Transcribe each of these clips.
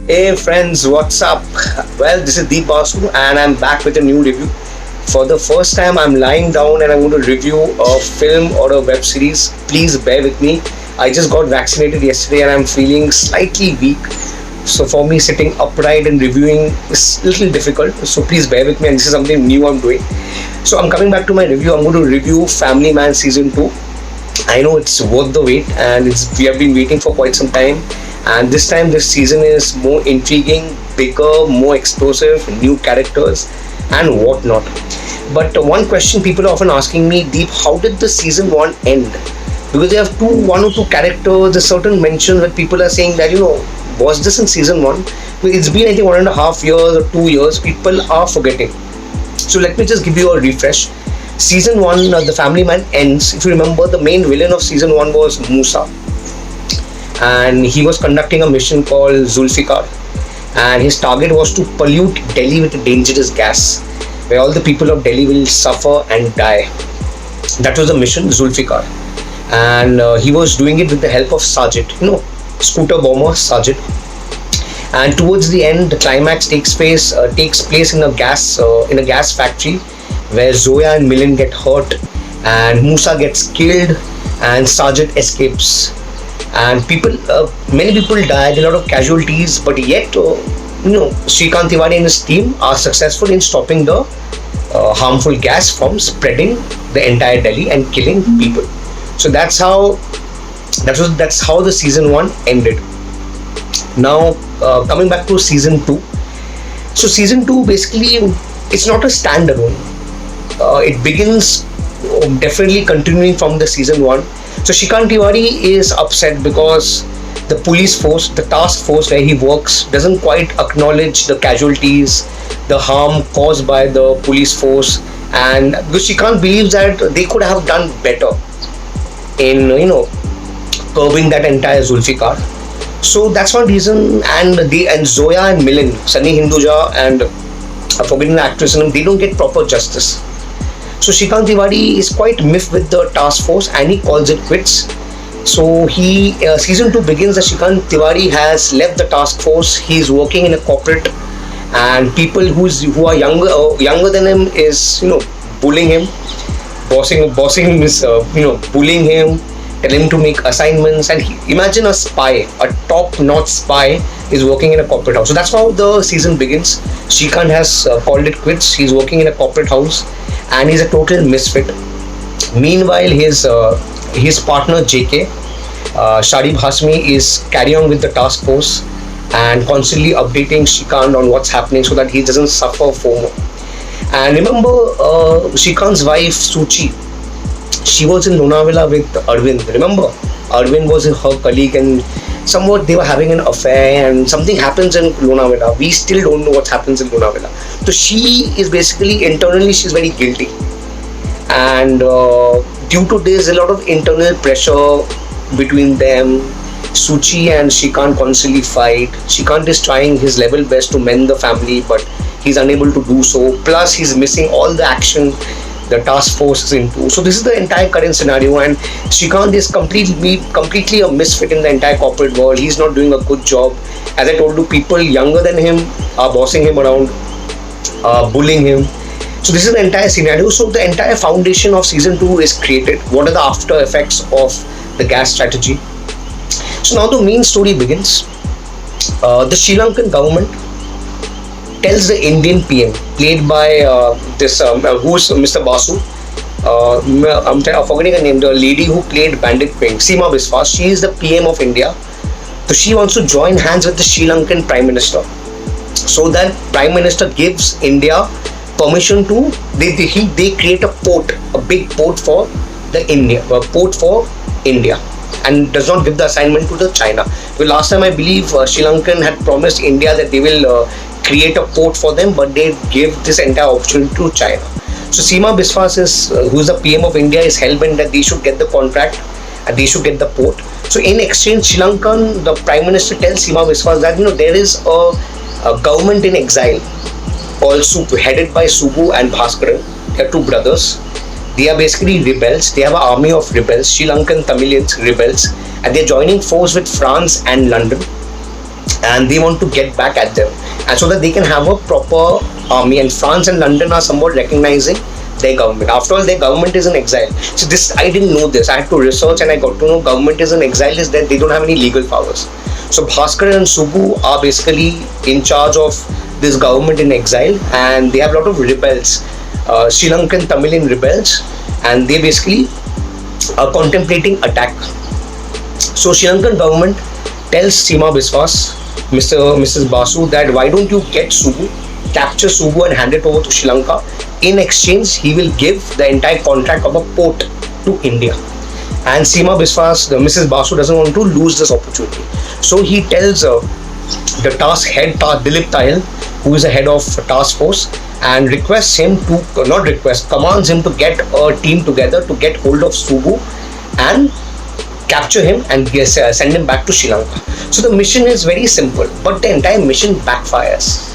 Hey friends, what's up? Well, this is Basu and I'm back with a new review. For the first time, I'm lying down and I'm going to review a film or a web series. Please bear with me. I just got vaccinated yesterday and I'm feeling slightly weak. So for me, sitting upright and reviewing is a little difficult. So please bear with me, and this is something new I'm doing. So I'm coming back to my review. I'm going to review Family Man Season 2. I know it's worth the wait, and we have been waiting for quite some time. And this time, this season is more intriguing, bigger, more explosive, new characters, and whatnot. But one question people are often asking me, Deep, how did the season one end? Because they have one or two characters, a certain mention that people are saying that was this in season one? It's been I think 1.5 years or 2 years. People are forgetting. So let me just give you a refresh. Season 1, The Family Man ends. If you remember, the main villain of season 1 was Musa, and he was conducting a mission called Zulfikar, and his target was to pollute Delhi with a dangerous gas where all the people of Delhi will suffer and die. That was the mission, Zulfikar, and he was doing it with the help of Sajid, scooter bomber Sajid. And towards the end, the climax takes place in a gas factory where Zoya and Milan get hurt, and Musa gets killed, and Sajid escapes. And many people died, a lot of casualties, but yet, Shrikant Tiwari and his team are successful in stopping the harmful gas from spreading the entire Delhi and killing people. So that's how the season one ended. Now, coming back to season two. So season two basically, it's not a standalone. It begins definitely continuing from the season one. So Shrikant Tiwari is upset because the police force, the task force where he works, doesn't quite acknowledge the casualties, the harm caused by the police force, and because Shrikant believes that they could have done better in curbing that entire Zulfikar. So that's one reason. And Zoya and Milan, Sunny Hinduja, and I'm forgetting the actress name, they don't get proper justice. So Shrikant Tiwari is quite miffed with the task force and he calls it quits. So season 2 begins that Shrikant Tiwari has left the task force. He is working in a corporate, and people who are younger than him is bullying him, bossing him is bullying him, telling him to make assignments. And imagine a spy, a top-notch spy, is working in a corporate house. So that's how the season begins. Shrikant has called it quits. He's working in a corporate house, and he's a total misfit. Meanwhile, his partner JK, Shadib Hasmi, is carrying on with the task force and constantly updating Shrikant on what's happening so that he doesn't suffer FOMO. And remember, Shrikant's wife Suchi, she was in Lonavala with Arvind. Remember, Arvind was her colleague, and somewhat they were having an affair, and something happens in Lonavala. We still don't know what happens in Lonavala. So she is basically internally, she's very guilty, and due to this, a lot of internal pressure between them. Suchi and Shrikant constantly fight. Shrikant is trying his level best to mend the family, but he's unable to do so. Plus, he's missing all the action the task force is into. So this is the entire current scenario, and Shrikant is completely a misfit in the entire corporate world. He's not doing a good job. As I told you, people younger than him are bossing him around, bullying him. So this is the entire scenario. So the entire foundation of season 2 is created. What are the after effects of the gas strategy? So now the main story begins. The Sri Lankan government tells the Indian PM, played by who's Mr. Basu. I'm forgetting her name. The lady who played Bandit Queen, Seema Biswas. She is the PM of India. So she wants to join hands with the Sri Lankan Prime Minister. So that Prime Minister gives India permission to they create a big port for India, and does not give the assignment to the China. Well, last time I believe Sri Lankan had promised India that they will create a port for them, but they give this entire opportunity to China. So Seema Biswas who is the PM of India, is hell-bent that they should get the contract and they should get the port. So in exchange, Sri Lankan, the Prime Minister tells Seema Biswas that there is a government in exile called Subbu, headed by Subbu and Bhaskaran. They are two brothers. They are basically rebels. They have an army of rebels, Sri Lankan Tamilians rebels, and they're joining force with France and London. and they want to get back at them, and so that they can have a proper army. And France and London are somewhat recognizing their government. After all, their government is in exile. So this, I didn't know this. I had to research, and I got to know government is in exile is that they don't have any legal powers. So Bhaskar and Subbu are basically in charge of this government in exile, and they have a lot of rebels, Sri Lankan Tamilian rebels, and they basically are contemplating attack. So Sri Lankan government tells Seema Biswas, Mrs. Basu, that why don't you get Subbu, capture Subbu and hand it over to Sri Lanka. In exchange, he will give the entire contract of a port to India. And Seema Biswas, Mrs. Basu, doesn't want to lose this opportunity. So he tells the task head, Dilip Tahil, who is the head of task force, and requests him to, not request, commands him to get a team together to get hold of Subbu and capture him and send him back to Sri Lanka. So the mission is very simple, but the entire mission backfires.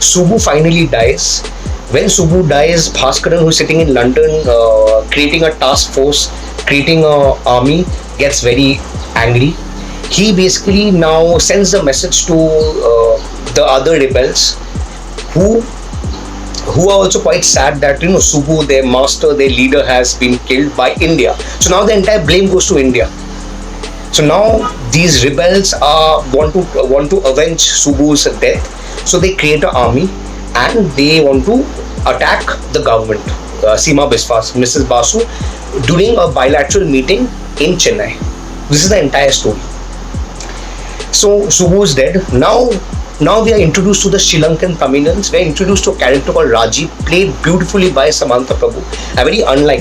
Subbu finally dies. When Subbu dies, Bhaskaran, who is sitting in London, creating a task force, creating an army, gets very angry. He basically now sends a message to the other rebels, who are also quite sad that Subbu, their master, their leader, has been killed by India. So now the entire blame goes to India. So now these rebels want to avenge Subbu's death. So they create an army and they want to attack the government. Seema Biswas, Mrs. Basu, during a bilateral meeting in Chennai. This is the entire story. So Subbu is dead. Now we are introduced to the Sri Lankan Tamilians. We are introduced to a character called Raji, played beautifully by Samantha Prabhu.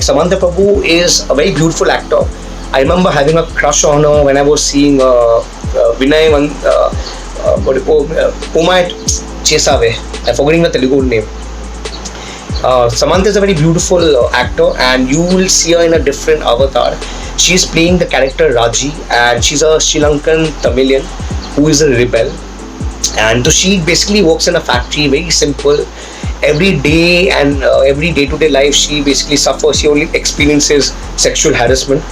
Samantha Prabhu is a very beautiful actor. I remember having a crush on her when I was seeing Vinay Umay Chesave. I'm forgetting the Telugu name. Samantha is a very beautiful actor, and you will see her in a different avatar. She is playing the character Raji, and she's a Sri Lankan Tamilian who is a rebel. And so she basically works in a factory, very simple. Every day and every day-to-day life, she basically suffers. She only experiences sexual harassment,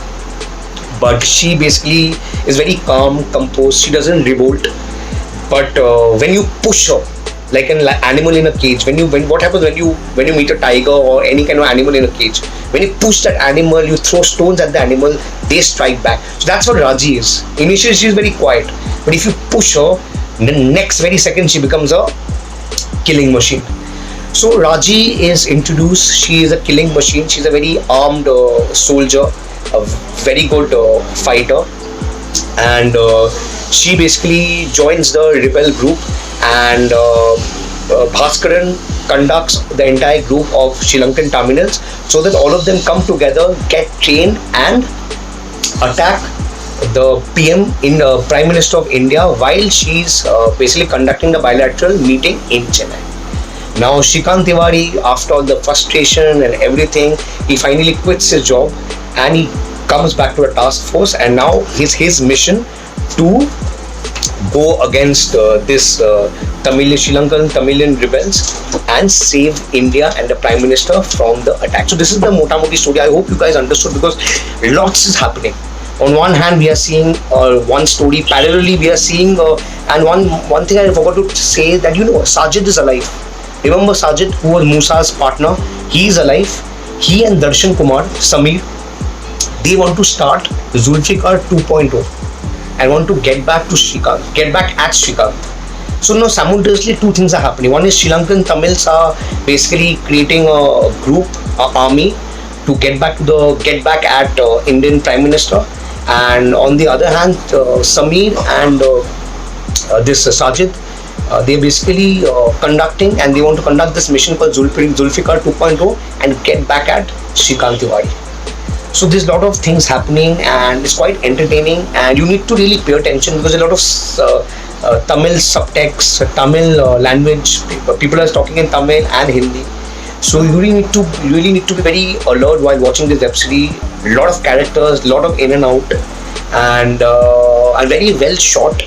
but she basically is very calm, composed. She doesn't revolt. But when you push her, like an animal in a cage, what happens when you meet a tiger or any kind of animal in a cage? When you push that animal, you throw stones at the animal, they strike back. So that's what Raji is. Initially, she is very quiet, but if you push her, the next very second she becomes a killing machine. So Raji is introduced. She is a killing machine. She's a very armed soldier, a very good fighter, and she basically joins the rebel group, and Bhaskaran conducts the entire group of Sri Lankan Tamilians so that all of them come together, get trained, and attack the PM, Prime Minister of India, while she's basically conducting the bilateral meeting in Chennai. Now Shrikant Tiwari, after all the frustration and everything, he finally quits his job and he comes back to a task force, and now his mission to go against this Sri Lankan Tamilian rebels and save India and the Prime Minister from the attack. So this is the Mota-Moti story. I hope you guys understood, because lots is happening. On one hand, we are seeing one story. Parallelly, we are seeing, and one thing I forgot to say, that Sajid is alive. Remember Sajid, who was Musa's partner? He is alive. He and Darshan Kumar, Samir, they want to start Zulfikar 2.0 and want to get back at Shrikant. So now simultaneously two things are happening. One is Sri Lankan Tamils are basically creating a group, an army, to get back at Indian Prime Minister, and on the other hand, Samir and this Sajid, they basically conducting, and they want to conduct this mission called Zulfikar 2.0 and get back at Shrikant Tiwari. So there's a lot of things happening, and it's quite entertaining, and you need to really pay attention, because a lot of Tamil subtext, Tamil language, people are talking in Tamil and Hindi. So you really need to be very alert while watching this web series. A lot of characters, a lot of in and out, and very well shot.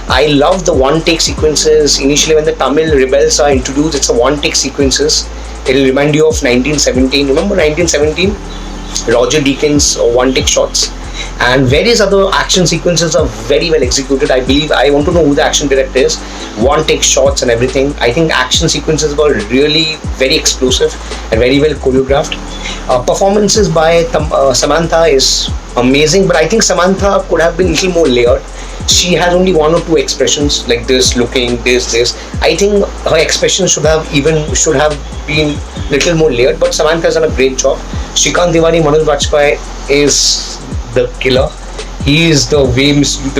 I love the one-take sequences. Initially, when the Tamil rebels are introduced, it's a one-take sequences. It will remind you of 1917. Remember 1917? Roger Deakins one-take shots. and various other action sequences are very well executed. I believe, I want to know who the action director is. One take shots and everything. I think action sequences were really very explosive and very well choreographed. Performances by Samantha is amazing, but I think Samantha could have been a little more layered. She has only one or two expressions like this, looking, this. I think her expression should have been little more layered. But Samantha has done a great job. Shrikant Tiwari, Manoj Bajpai is the killer. He is the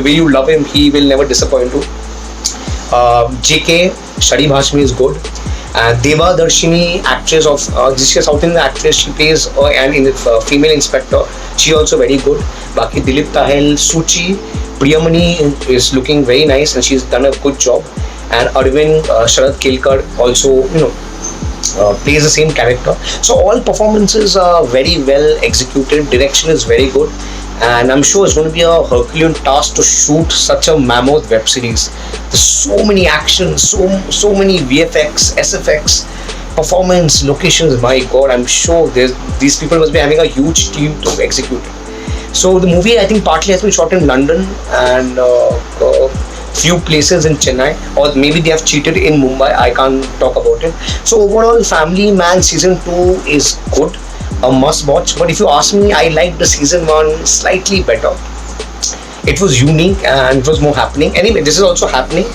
way you love him. He will never disappoint you. JK Shadi Bhashmi is good. And Deva Darshini, actress of she's a South Indian actress. She plays an female inspector. She also very good. Baki Dilip Tahel, Suchi, Priyamani is looking very nice and she's done a good job. And Arvind Sharad Kelkar also, plays the same character. So all performances are very well executed. Direction is very good, and I'm sure it's going to be a Herculean task to shoot such a mammoth web series. There's so many actions, so many VFX, SFX, performance, locations. My God, I'm sure these people must be having a huge team to execute it. So the movie, I think, partly has been shot in London and few places in Chennai, or maybe they have cheated in Mumbai. I can't talk about it. So overall, Family Man season 2 is good, a must watch. But if you ask me, I liked the season 1 slightly better. It was unique and it was more happening. Anyway, this is also happening.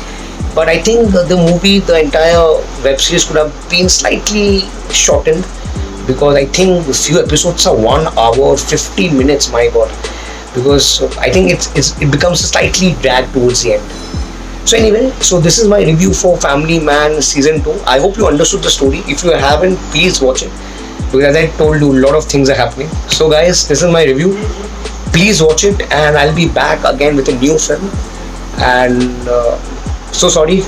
But I think the movie, the entire web series could have been slightly shortened, because I think a few episodes are 1 hour 50 minutes. My God, because I think it becomes slightly dragged towards the end. So anyway, so this is my review for Family Man season 2. I hope you understood the story. If you haven't, please watch it, because as I told you, a lot of things are happening. So guys, this is my review. Please watch it, and I'll be back again with a new film. And so sorry.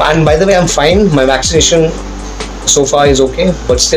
And by the way, I'm fine. My vaccination so far is okay, but still